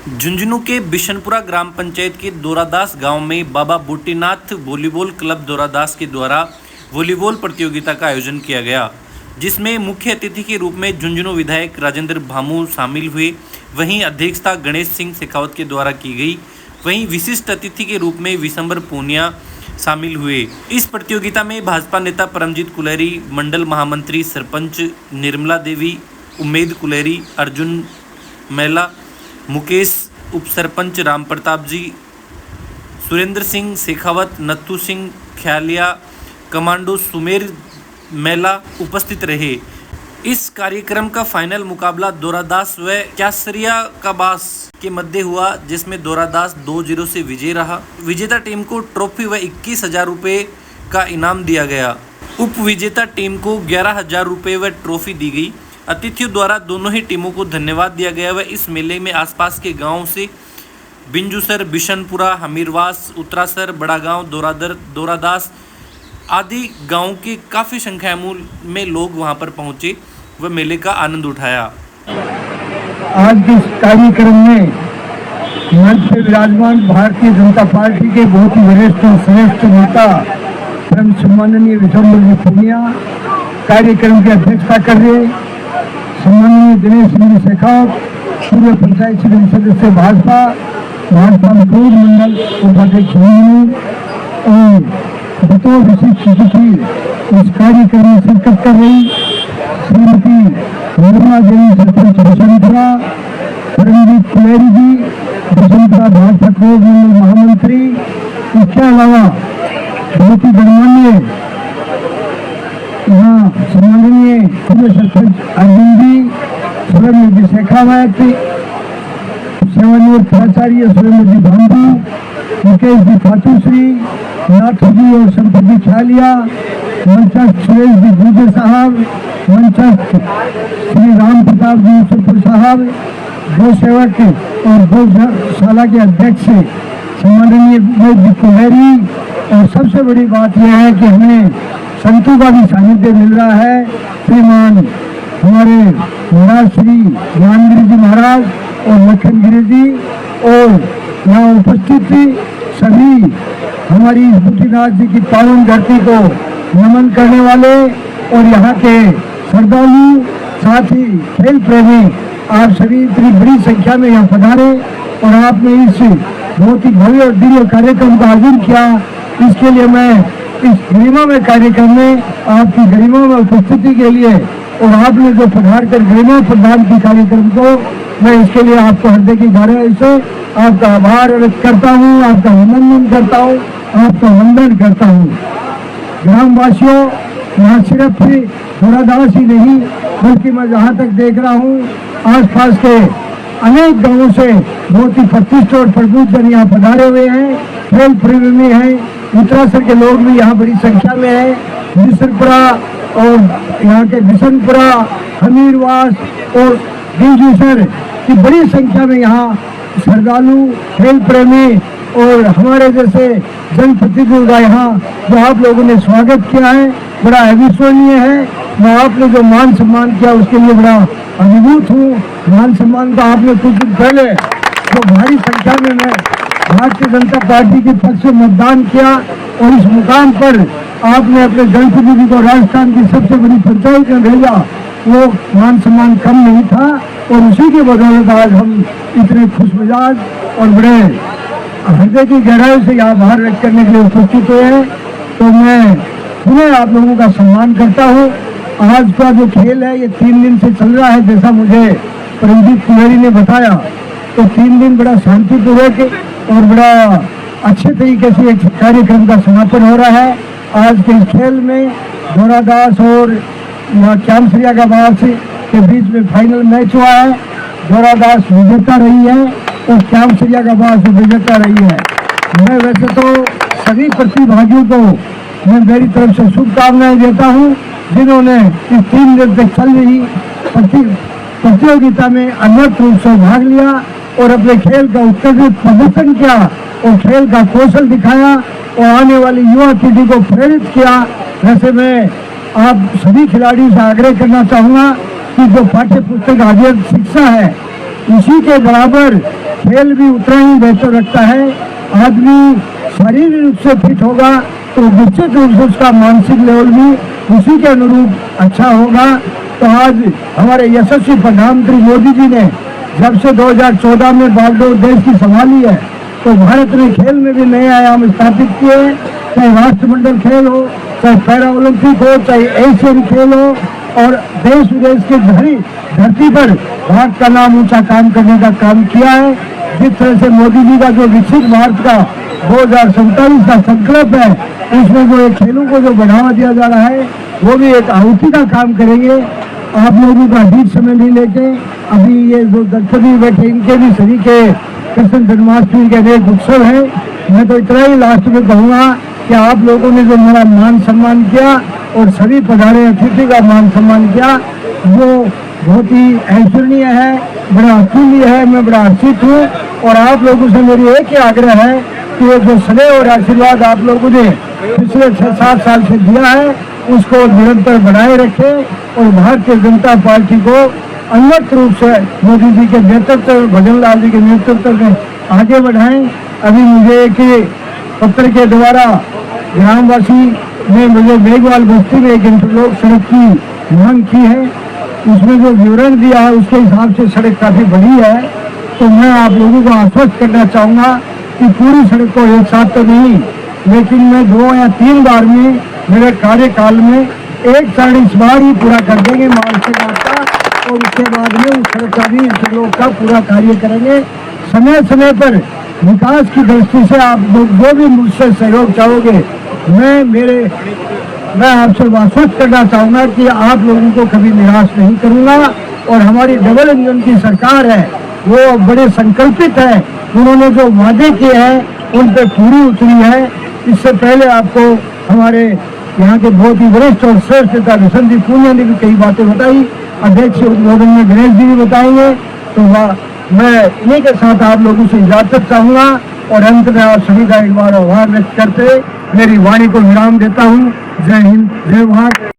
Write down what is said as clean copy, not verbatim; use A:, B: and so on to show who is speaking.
A: झुंझुनू के बिशनपुरा ग्राम पंचायत के दोरादास गांव में बाबा बूटीनाथ वॉलीबॉल क्लब दोरादास के द्वारा वॉलीबॉल प्रतियोगिता का आयोजन किया गया, जिसमें मुख्य अतिथि के रूप में झुंझुनू विधायक राजेंद्र भामू शामिल हुए। वहीं अध्यक्षता गणेश सिंह शेखावत के द्वारा की गई। वहीं विशिष्ट अतिथि के रूप में विशंबर पूनिया शामिल हुए। इस प्रतियोगिता में भाजपा नेता परमजीत कुलेरी, मंडल महामंत्री सरपंच निर्मला देवी, उम्मेद कुलेरी, अर्जुन मेला, मुकेश उप सरपंच राम प्रताप जी, सुरेंद्र सिंह शेखावत, नत्थू सिंह ख्यालिया, कमांडो सुमेर मेला उपस्थित रहे। इस कार्यक्रम का फाइनल मुकाबला दोरादास व क्यासरिया काबास के मध्य हुआ, जिसमें दोरादास 2-0 से विजयी रहा। विजेता टीम को ट्रॉफी व 21,000 रुपये का इनाम दिया गया। उप विजेता टीम को 11,000 रुपये व ट्रॉफी दी गई। अतिथियों द्वारा दोनों ही टीमों को धन्यवाद दिया गया व इस मेले में आसपास के गांवों से बिंजुसर, बिशनपुरा, हमीरवास, उत्तरासर, बड़ा गांव, दोरादास आदि गांव के काफ़ी संख्या में लोग वहां पर पहुंचे व मेले का आनंद उठाया।
B: आज के इस कार्यक्रम में मंच पे विराजमान भारतीय जनता पार्टी के बहुत ही वरिष्ठ और श्रेष्ठ नेता परम सम्माननीय विशंबर पूनिया कार्यक्रम की अध्यक्षता कर रहे, सम्माननीय गणेश सिंह शेखावत, पूर्व पंचायत समिति सदस्य भाजपा पूर्व मंडल उपाध्यक्ष और बतौर विशिष्ट अतिथि इस कार्यक्रम में शिरकत कर रही श्रीमती निर्मला देवी, सरपंच बिशनपुरा, परमजीत कुलेरी जी, बिशनपुरा भाजपा पूर्व मंडल महामंत्री, इसके अलावा बहुत ही गणमान्य यहाँ सम्माननीय पूर्व सरपंच अर्जुन जी, सुरेंद्र शेखावत, सेवानिवृत्त प्राचार्य सुरेंद्र भामू, मुकेश जी फातूश्री, नाथू जी और संपत्ति ख्यालिया, मंचस्थ सुरेश जी गुजर साहब, मंचस्थ श्री राम प्रताप जी यूसुफपुर साहब, गौ सेवक और गौशाला के अध्यक्ष सम्माननीय उम्मेद कुलेरी। और सबसे बड़ी बात यह है कि हमें संतों का भी सानिध्य मिल रहा है। श्रीमान हमारे महाराज श्री ज्ञानगिरी जी महाराज और लखनगिरी जी और यहाँ उपस्थित सभी हमारी बूटीनाथ जी की पावन धरती को नमन करने वाले और यहाँ के श्रद्धालु, साथ ही खेल प्रेमी, आप सभी इतनी बड़ी संख्या में यहाँ पधारे और आपने इस बहुत ही भव्य और दिव्य कार्यक्रम का आयोजन किया। इसके लिए मैं इस गरिमामय कार्यक्रम में आपकी गरिमामय उपस्थिति के लिए और आपने जो पधार कर गरिमा प्रदान की कार्यक्रम को, मैं इसके लिए आपको हृदय की गहराई से आपका आभार व्यक्त करता हूँ, आपका अभिनंदन करता हूँ, आपका वंदन करता हूँ। ग्रामवासियों, यहाँ सिर्फ दोरादास ही नहीं बल्कि मैं जहाँ तक देख रहा हूँ आसपास के अनेक गांवों से बहुत ही प्रतिष्ठित और प्रबुद्ध जन यहाँ पधारे हुए हैं, खेल प्रेमी हैं। उत्तरासर के लोग भी यहाँ बड़ी संख्या में हैं। बिशनपुरा और यहाँ के बिशनपुरा, हमीरवास और बिंजुसर की बड़ी संख्या में यहाँ श्रद्धालु, खेल प्रेमी और हमारे जैसे जनप्रतिनिधियों का यहाँ जो आप लोगों ने स्वागत किया है, बड़ा अविस्मरणीय है। मैं आपने जो मान सम्मान किया उसके लिए बड़ा अभिभूत हूँ। मान सम्मान का आपने कुछ दिन पहले जो भारी संख्या में मैं भारतीय जनता पार्टी के पक्ष से मतदान किया और इस मुकाम पर आपने अपने जनप्रतिनिधि को राजस्थान की सबसे बड़ी पंचायत में भेजा, वो मान सम्मान कम नहीं था और उसी के बदौलत आज हम इतने खुश मिजाज और बड़े हृदय की गहराई से आभार व्यक्त करने के लिए उपस्थित हुए हैं। तो मैं पुनः आप लोगों का सम्मान करता हूँ। आज का जो खेल है ये 3 दिन से चल रहा है, जैसा मुझे परमजीत कुलेरी ने बताया। तो 3 दिन बड़ा शांतिपूर्वक और बड़ा अच्छे तरीके से एक कार्यक्रम का समापन हो रहा है। आज के खेल में दोरादास और क्यासरिया काबास के बीच में फाइनल मैच हुआ है। दोरादास विजेता रही है और क्यासरिया काबास विजेता रही है। मैं वैसे तो सभी प्रतिभागियों को मैं मेरी तरफ से शुभकामनाएं देता हूं, जिन्होंने इस 3 दिन तक चल रही प्रतियोगिता में अनवरत रूप से भाग लिया और अपने खेल का उत्कृष्ट प्रदर्शन किया और खेल का कौशल दिखाया और आने वाली युवा पीढ़ी को प्रेरित किया। वैसे मैं आप सभी खिलाड़ियों से आग्रह करना चाहूँगा कि जो पाठ्य पुस्तक आधारित शिक्षा है उसी के बराबर खेल भी उतना ही बेहतर रखता है। आदमी शारीरिक रूप से फिट होगा तो निश्चित रूप से उसका मानसिक लेवल भी उसी के अनुरूप अच्छा होगा। तो आज हमारे यशस्वी प्रधानमंत्री मोदी जी ने जब से 2014 में बागडोर देश की संभाली है तो भारत ने खेल में भी नए आयाम स्थापित किए हैं, चाहे राष्ट्रमंडल खेल हो, चाहे पैरा ओलंपिक हो, चाहे एशियन खेल हो, और देश विदेश की धरती पर भारत का नाम ऊंचा काम करने का काम किया है। जिस तरह से मोदी जी का जो विकसित भारत का 2047 का संकल्प है, उसमें जो खेलों को जो बढ़ावा दिया जा रहा है वो भी एक आहुति का काम करेंगे। आप लोगों का अधिक समय नहीं लेके अभी ये जो दर्शक बैठे इनके भी सभी के कृष्ण जन्माष्टमी के अनेक उत्सव है। मैं तो इतना ही लास्ट में कहूँगा कि आप लोगों ने जो मेरा मान सम्मान किया और सभी पधारे अतिथि का मान सम्मान किया वो बहुत ही ऐश्वर्य है, बड़ा अतुल्य है। मैं बड़ा हर्षित हूँ और आप लोगों से मेरी एक ही आग्रह है कि ये जो स्नेह और आशीर्वाद आप लोगों ने पिछले 6-7 साल से दिया है उसको निरंतर बनाए रखें और भारतीय जनता पार्टी को अंगत रूप से मोदी जी के नेतृत्व में, भजन लाल जी के नेतृत्व में आगे बढ़ाएं। अभी मुझे एक पत्र के द्वारा ग्रामवासी ने मुझे मेघवाल बस्ती में एक इंटरलॉक सड़क की मांग की है, उसमें जो विवरण दिया है उसके हिसाब से सड़क काफी बड़ी है। तो मैं आप लोगों को आश्वस्त करना चाहूँगा कि पूरी सड़क को एक साथ तो नहीं, लेकिन मैं 2 या 3 बार में मेरे कार्यकाल में एक साढ़े इस बार ही पूरा कर देंगे माल से रास्ता, और उसके बाद में उस सड़क का भी इंटरलॉक का पूरा कार्य करेंगे। समय समय पर विकास की दृष्टि से आप लोग जो भी मुझसे सहयोग चाहोगे मैं आपसे आश्वस्त करना चाहूँगा कि आप लोगों को कभी निराश नहीं करूँगा। और हमारी डबल इंजन की सरकार है वो बड़े संकल्पित है, उन्होंने जो वादे किए हैं उन पे पूरी उतरी है। इससे पहले आपको हमारे यहाँ के बहुत ही वरिष्ठ और श्रेष्ठ नेता विशन जी पूनिया ने भी कई बातें बताई, अध्यक्ष उद्बोधन में गणेश जी भी बताएंगे। तो मैं इन्हीं के साथ आप लोगों से इजाजत चाहूँगा और अंत में आप सभी का एक बार आभार व्यक्त करते मेरी वाणी को विराम देता हूँ। जय हिंद, जय भारत।